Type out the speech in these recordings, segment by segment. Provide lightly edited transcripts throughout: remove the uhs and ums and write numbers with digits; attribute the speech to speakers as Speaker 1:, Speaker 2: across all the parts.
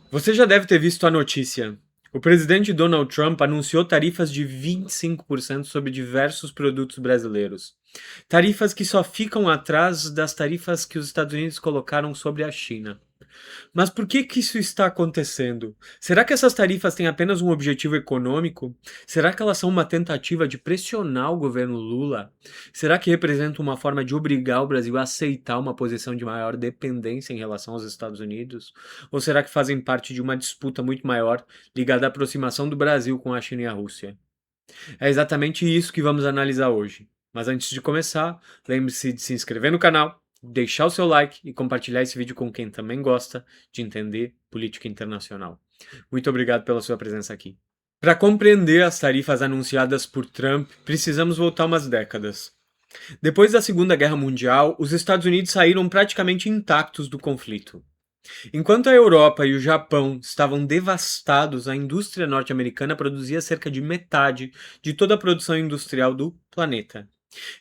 Speaker 1: Você já deve ter visto a notícia. O presidente Donald Trump anunciou tarifas de 25% sobre diversos produtos brasileiros. Tarifas que só ficam atrás das tarifas que os Estados Unidos colocaram sobre a China. Mas por que isso está acontecendo? Será que essas tarifas têm apenas um objetivo econômico? Será que elas são uma tentativa de pressionar o governo Lula? Será que representam uma forma de obrigar o Brasil a aceitar uma posição de maior dependência em relação aos Estados Unidos? Ou será que fazem parte de uma disputa muito maior ligada à aproximação do Brasil com a China e a Rússia? É exatamente isso que vamos analisar hoje. Mas antes de começar, lembre-se de se inscrever no canal, deixar o seu like e compartilhar esse vídeo com quem também gosta de entender política internacional. Muito obrigado pela sua presença aqui. Para compreender as tarifas anunciadas por Trump, precisamos voltar umas décadas. Depois da Segunda Guerra Mundial, os Estados Unidos saíram praticamente intactos do conflito. Enquanto a Europa e o Japão estavam devastados, a indústria norte-americana produzia cerca de metade de toda a produção industrial do planeta.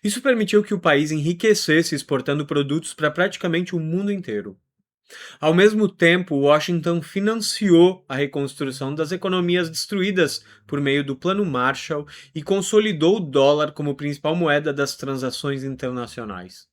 Speaker 1: Isso permitiu que o país enriquecesse exportando produtos para praticamente o mundo inteiro. Ao mesmo tempo, Washington financiou a reconstrução das economias destruídas por meio do Plano Marshall e consolidou o dólar como principal moeda das transações internacionais.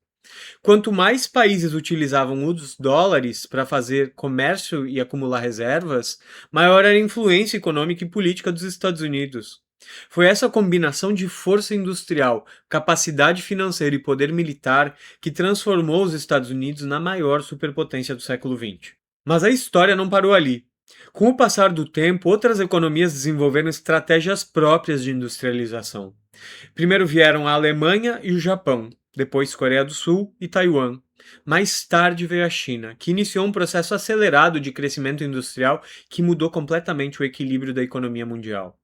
Speaker 1: Quanto mais países utilizavam os dólares para fazer comércio e acumular reservas, maior era a influência econômica e política dos Estados Unidos. Foi essa combinação de força industrial, capacidade financeira e poder militar que transformou os Estados Unidos na maior superpotência do século XX. Mas a história não parou ali. Com o passar do tempo, outras economias desenvolveram estratégias próprias de industrialização. Primeiro vieram a Alemanha e o Japão, depois Coreia do Sul e Taiwan. Mais tarde veio a China, que iniciou um processo acelerado de crescimento industrial que mudou completamente o equilíbrio da economia mundial.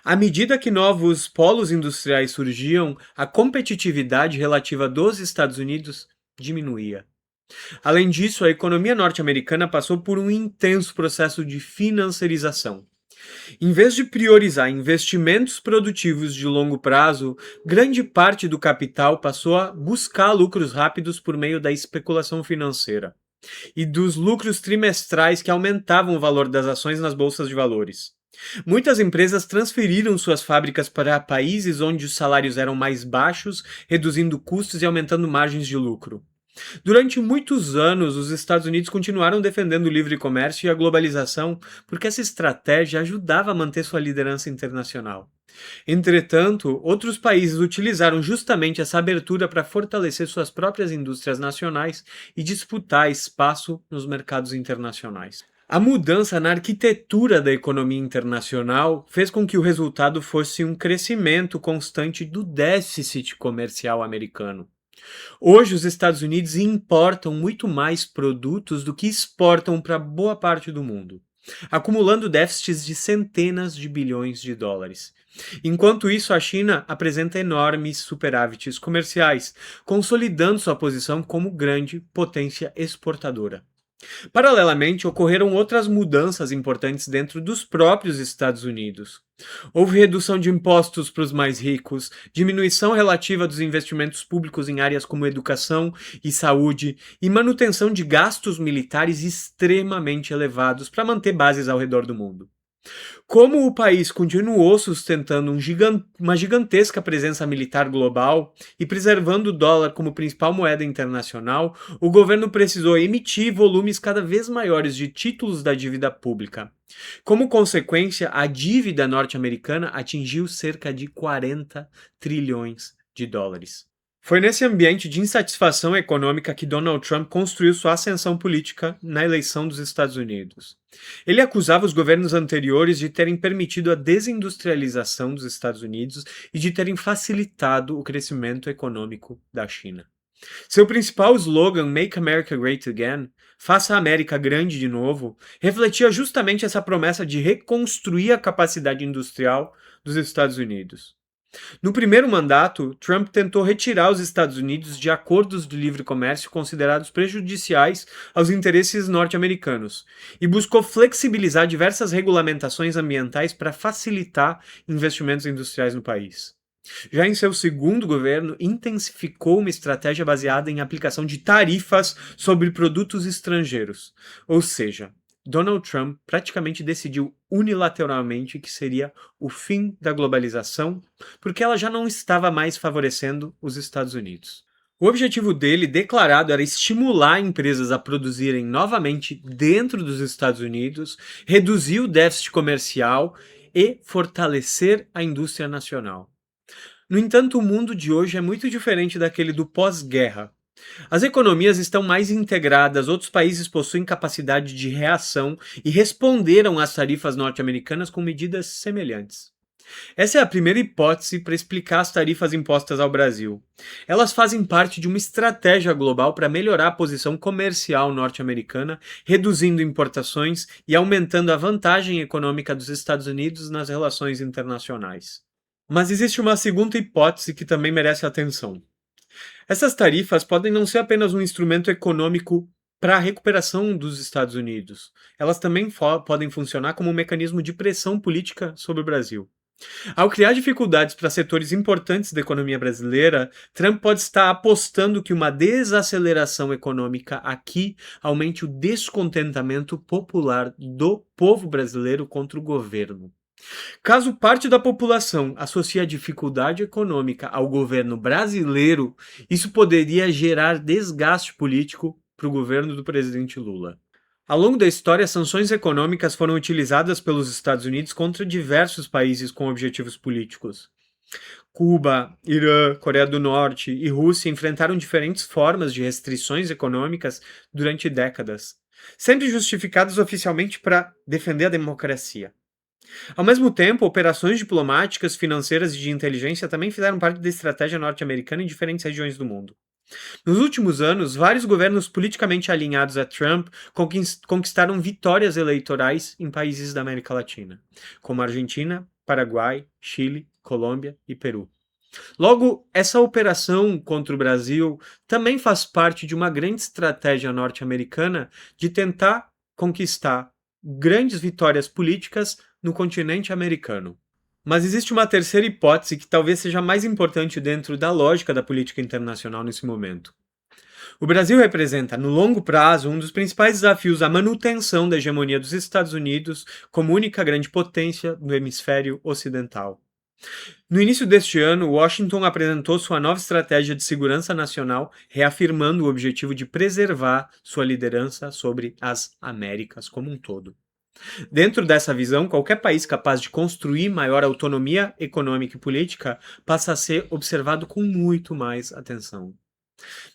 Speaker 1: À medida que novos polos industriais surgiam, a competitividade relativa dos Estados Unidos diminuía. Além disso, a economia norte-americana passou por um intenso processo de financiarização. Em vez de priorizar investimentos produtivos de longo prazo, grande parte do capital passou a buscar lucros rápidos por meio da especulação financeira e dos lucros trimestrais que aumentavam o valor das ações nas bolsas de valores. Muitas empresas transferiram suas fábricas para países onde os salários eram mais baixos, reduzindo custos e aumentando margens de lucro. Durante muitos anos, os Estados Unidos continuaram defendendo o livre comércio e a globalização porque essa estratégia ajudava a manter sua liderança internacional. Entretanto, outros países utilizaram justamente essa abertura para fortalecer suas próprias indústrias nacionais e disputar espaço nos mercados internacionais. A mudança na arquitetura da economia internacional fez com que o resultado fosse um crescimento constante do déficit comercial americano. Hoje, os Estados Unidos importam muito mais produtos do que exportam para boa parte do mundo, acumulando déficits de centenas de bilhões de dólares. Enquanto isso, a China apresenta enormes superávites comerciais, consolidando sua posição como grande potência exportadora. Paralelamente, ocorreram outras mudanças importantes dentro dos próprios Estados Unidos. Houve redução de impostos para os mais ricos, diminuição relativa dos investimentos públicos em áreas como educação e saúde e manutenção de gastos militares extremamente elevados para manter bases ao redor do mundo. Como o país continuou sustentando uma gigantesca presença militar global e preservando o dólar como principal moeda internacional, o governo precisou emitir volumes cada vez maiores de títulos da dívida pública. Como consequência, a dívida norte-americana atingiu cerca de 40 trilhões de dólares. Foi nesse ambiente de insatisfação econômica que Donald Trump construiu sua ascensão política na eleição dos Estados Unidos. Ele acusava os governos anteriores de terem permitido a desindustrialização dos Estados Unidos e de terem facilitado o crescimento econômico da China. Seu principal slogan, Make America Great Again, Faça a América Grande de Novo, refletia justamente essa promessa de reconstruir a capacidade industrial dos Estados Unidos. No primeiro mandato, Trump tentou retirar os Estados Unidos de acordos de livre comércio considerados prejudiciais aos interesses norte-americanos e buscou flexibilizar diversas regulamentações ambientais para facilitar investimentos industriais no país. Já em seu segundo governo, intensificou uma estratégia baseada em aplicação de tarifas sobre produtos estrangeiros, ou seja, Donald Trump praticamente decidiu unilateralmente que seria o fim da globalização, porque ela já não estava mais favorecendo os Estados Unidos. O objetivo dele, declarado, era estimular empresas a produzirem novamente dentro dos Estados Unidos, reduzir o déficit comercial e fortalecer a indústria nacional. No entanto, o mundo de hoje é muito diferente daquele do pós-guerra. As economias estão mais integradas, outros países possuem capacidade de reação e responderam às tarifas norte-americanas com medidas semelhantes. Essa é a primeira hipótese para explicar as tarifas impostas ao Brasil. Elas fazem parte de uma estratégia global para melhorar a posição comercial norte-americana, reduzindo importações e aumentando a vantagem econômica dos Estados Unidos nas relações internacionais. Mas existe uma segunda hipótese que também merece atenção. Essas tarifas podem não ser apenas um instrumento econômico para a recuperação dos Estados Unidos. Elas também podem funcionar como um mecanismo de pressão política sobre o Brasil. Ao criar dificuldades para setores importantes da economia brasileira, Trump pode estar apostando que uma desaceleração econômica aqui aumente o descontentamento popular do povo brasileiro contra o governo. Caso parte da população associe a dificuldade econômica ao governo brasileiro, isso poderia gerar desgaste político para o governo do presidente Lula. Ao longo da história, sanções econômicas foram utilizadas pelos Estados Unidos contra diversos países com objetivos políticos. Cuba, Irã, Coreia do Norte e Rússia enfrentaram diferentes formas de restrições econômicas durante décadas, sempre justificadas oficialmente para defender a democracia. Ao mesmo tempo, operações diplomáticas, financeiras e de inteligência também fizeram parte da estratégia norte-americana em diferentes regiões do mundo. Nos últimos anos, vários governos politicamente alinhados a Trump conquistaram vitórias eleitorais em países da América Latina, como Argentina, Paraguai, Chile, Colômbia e Peru. Logo, essa operação contra o Brasil também faz parte de uma grande estratégia norte-americana de tentar conquistar grandes vitórias políticas no continente americano. Mas existe uma terceira hipótese que talvez seja mais importante dentro da lógica da política internacional nesse momento. O Brasil representa, no longo prazo, um dos principais desafios à manutenção da hegemonia dos Estados Unidos como única grande potência no hemisfério ocidental. No início deste ano, Washington apresentou sua nova estratégia de segurança nacional, reafirmando o objetivo de preservar sua liderança sobre as Américas como um todo. Dentro dessa visão, qualquer país capaz de construir maior autonomia econômica e política passa a ser observado com muito mais atenção.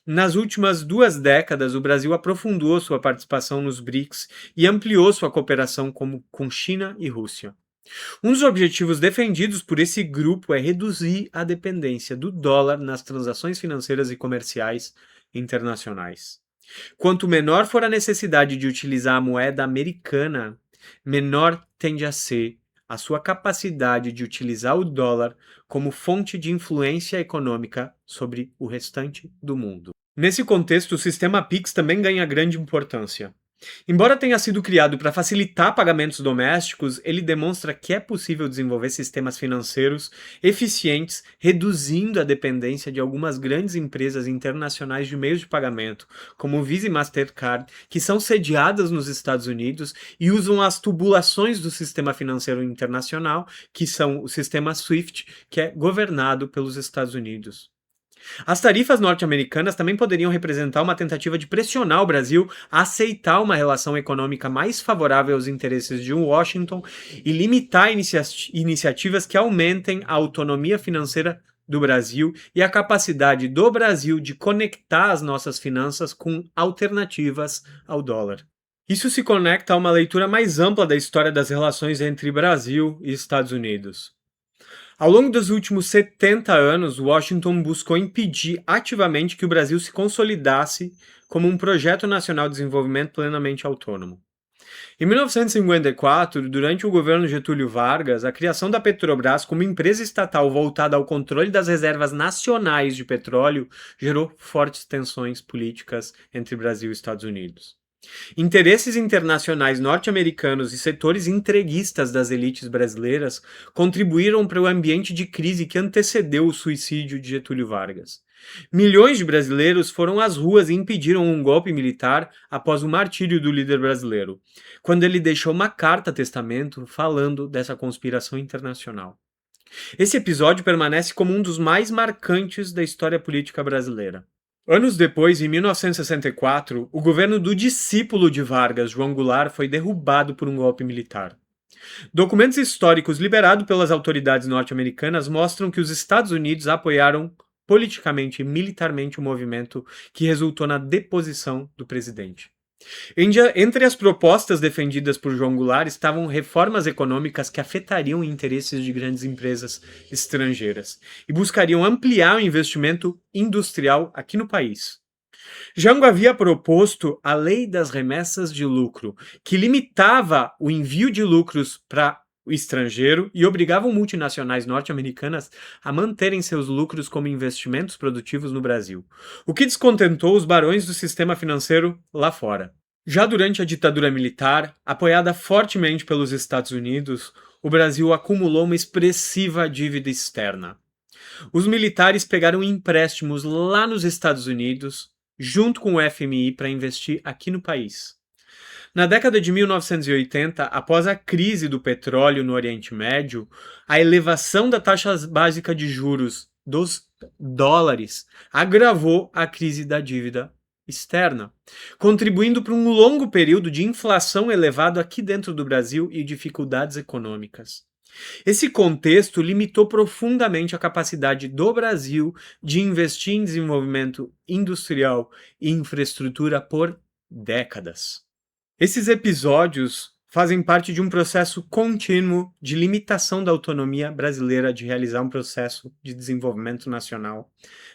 Speaker 1: Nas últimas 2 décadas, o Brasil aprofundou sua participação nos BRICS e ampliou sua cooperação com China e Rússia. Um dos objetivos defendidos por esse grupo é reduzir a dependência do dólar nas transações financeiras e comerciais internacionais. Quanto menor for a necessidade de utilizar a moeda americana, menor tende a ser a sua capacidade de utilizar o dólar como fonte de influência econômica sobre o restante do mundo. Nesse contexto, o sistema PIX também ganha grande importância. Embora tenha sido criado para facilitar pagamentos domésticos, ele demonstra que é possível desenvolver sistemas financeiros eficientes, reduzindo a dependência de algumas grandes empresas internacionais de meios de pagamento, como Visa e Mastercard, que são sediadas nos Estados Unidos e usam as tubulações do sistema financeiro internacional, que são o sistema SWIFT, que é governado pelos Estados Unidos. As tarifas norte-americanas também poderiam representar uma tentativa de pressionar o Brasil a aceitar uma relação econômica mais favorável aos interesses de Washington e limitar iniciativas que aumentem a autonomia financeira do Brasil e a capacidade do Brasil de conectar as nossas finanças com alternativas ao dólar. Isso se conecta a uma leitura mais ampla da história das relações entre Brasil e Estados Unidos. Ao longo dos últimos 70 anos, Washington buscou impedir ativamente que o Brasil se consolidasse como um projeto nacional de desenvolvimento plenamente autônomo. Em 1954, durante o governo Getúlio Vargas, a criação da Petrobras como empresa estatal voltada ao controle das reservas nacionais de petróleo gerou fortes tensões políticas entre Brasil e Estados Unidos. Interesses internacionais norte-americanos e setores entreguistas das elites brasileiras contribuíram para o ambiente de crise que antecedeu o suicídio de Getúlio Vargas. Milhões de brasileiros foram às ruas e impediram um golpe militar após o martírio do líder brasileiro, quando ele deixou uma carta-testamento falando dessa conspiração internacional. Esse episódio permanece como um dos mais marcantes da história política brasileira. Anos depois, em 1964, o governo do discípulo de Vargas, João Goulart, foi derrubado por um golpe militar. Documentos históricos liberados pelas autoridades norte-americanas mostram que os Estados Unidos apoiaram politicamente e militarmente o movimento que resultou na deposição do presidente. Entre as propostas defendidas por João Goulart estavam reformas econômicas que afetariam interesses de grandes empresas estrangeiras e buscariam ampliar o investimento industrial aqui no país. Jango havia proposto a Lei das Remessas de Lucro, que limitava o envio de lucros para o estrangeiro e obrigava multinacionais norte-americanas a manterem seus lucros como investimentos produtivos no Brasil, o que descontentou os barões do sistema financeiro lá fora. Já durante a ditadura militar, apoiada fortemente pelos Estados Unidos, o Brasil acumulou uma expressiva dívida externa. Os militares pegaram empréstimos lá nos Estados Unidos, junto com o FMI, para investir aqui no país. Na década de 1980, após a crise do petróleo no Oriente Médio, a elevação da taxa básica de juros dos dólares agravou a crise da dívida externa, contribuindo para um longo período de inflação elevada aqui dentro do Brasil e dificuldades econômicas. Esse contexto limitou profundamente a capacidade do Brasil de investir em desenvolvimento industrial e infraestrutura por décadas. Esses episódios fazem parte de um processo contínuo de limitação da autonomia brasileira de realizar um processo de desenvolvimento nacional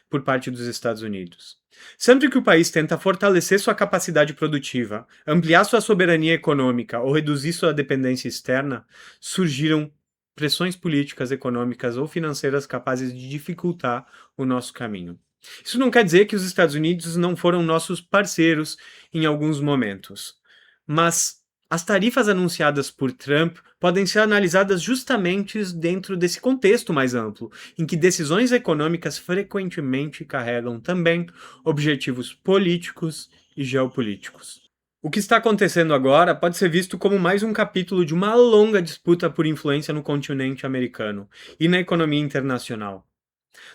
Speaker 1: por parte dos Estados Unidos. Sempre que o país tenta fortalecer sua capacidade produtiva, ampliar sua soberania econômica ou reduzir sua dependência externa, surgiram pressões políticas, econômicas ou financeiras capazes de dificultar o nosso caminho. Isso não quer dizer que os Estados Unidos não foram nossos parceiros em alguns momentos, mas as tarifas anunciadas por Trump podem ser analisadas justamente dentro desse contexto mais amplo, em que decisões econômicas frequentemente carregam também objetivos políticos e geopolíticos. O que está acontecendo agora pode ser visto como mais um capítulo de uma longa disputa por influência no continente americano e na economia internacional.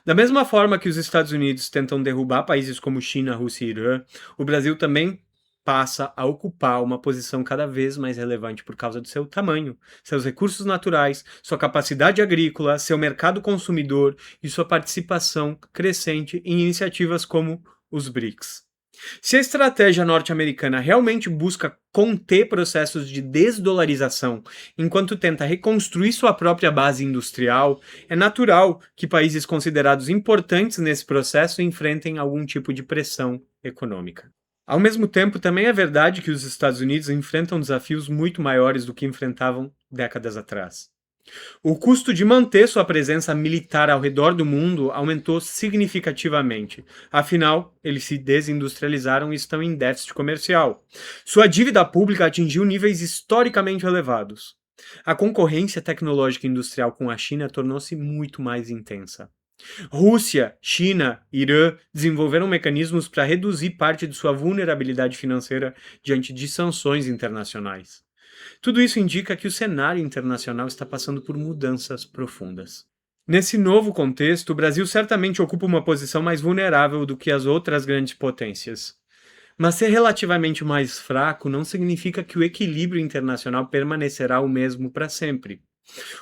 Speaker 1: Da mesma forma que os Estados Unidos tentam derrubar países como China, Rússia e Irã, o Brasil também passa a ocupar uma posição cada vez mais relevante por causa do seu tamanho, seus recursos naturais, sua capacidade agrícola, seu mercado consumidor e sua participação crescente em iniciativas como os BRICS. Se a estratégia norte-americana realmente busca conter processos de desdolarização enquanto tenta reconstruir sua própria base industrial, é natural que países considerados importantes nesse processo enfrentem algum tipo de pressão econômica. Ao mesmo tempo, também é verdade que os Estados Unidos enfrentam desafios muito maiores do que enfrentavam décadas atrás. O custo de manter sua presença militar ao redor do mundo aumentou significativamente. Afinal, eles se desindustrializaram e estão em déficit comercial. Sua dívida pública atingiu níveis historicamente elevados. A concorrência tecnológica e industrial com a China tornou-se muito mais intensa. Rússia, China e Irã desenvolveram mecanismos para reduzir parte de sua vulnerabilidade financeira diante de sanções internacionais. Tudo isso indica que o cenário internacional está passando por mudanças profundas. Nesse novo contexto, o Brasil certamente ocupa uma posição mais vulnerável do que as outras grandes potências. Mas ser relativamente mais fraco não significa que o equilíbrio internacional permanecerá o mesmo para sempre.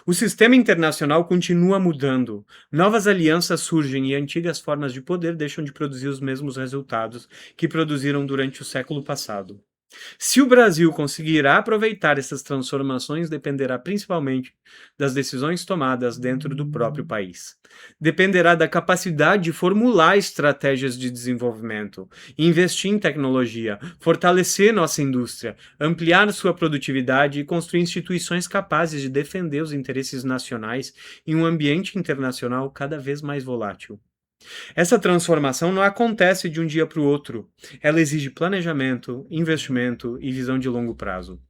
Speaker 1: O sistema internacional continua mudando, novas alianças surgem e antigas formas de poder deixam de produzir os mesmos resultados que produziram durante o século passado. Se o Brasil conseguirá aproveitar essas transformações dependerá principalmente das decisões tomadas dentro do próprio país. Dependerá da capacidade de formular estratégias de desenvolvimento, investir em tecnologia, fortalecer nossa indústria, ampliar sua produtividade e construir instituições capazes de defender os interesses nacionais em um ambiente internacional cada vez mais volátil. Essa transformação não acontece de um dia para o outro. Ela exige planejamento, investimento e visão de longo prazo.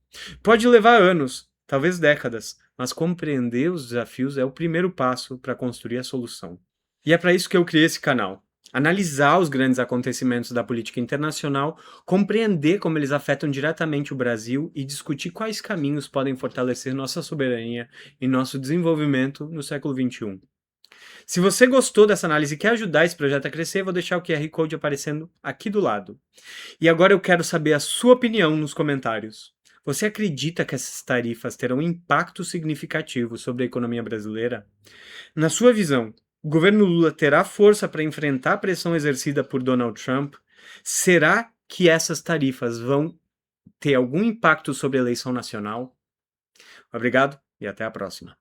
Speaker 1: Pode levar anos, talvez décadas, mas compreender os desafios é o primeiro passo para construir a solução. E é para isso que eu criei esse canal. Analisar os grandes acontecimentos da política internacional, compreender como eles afetam diretamente o Brasil e discutir quais caminhos podem fortalecer nossa soberania e nosso desenvolvimento no século XXI. Se você gostou dessa análise e quer ajudar esse projeto a crescer, vou deixar o QR Code aparecendo aqui do lado. E agora eu quero saber a sua opinião nos comentários. Você acredita que essas tarifas terão um impacto significativo sobre a economia brasileira? Na sua visão, o governo Lula terá força para enfrentar a pressão exercida por Donald Trump? Será que essas tarifas vão ter algum impacto sobre a eleição nacional? Obrigado e até a próxima.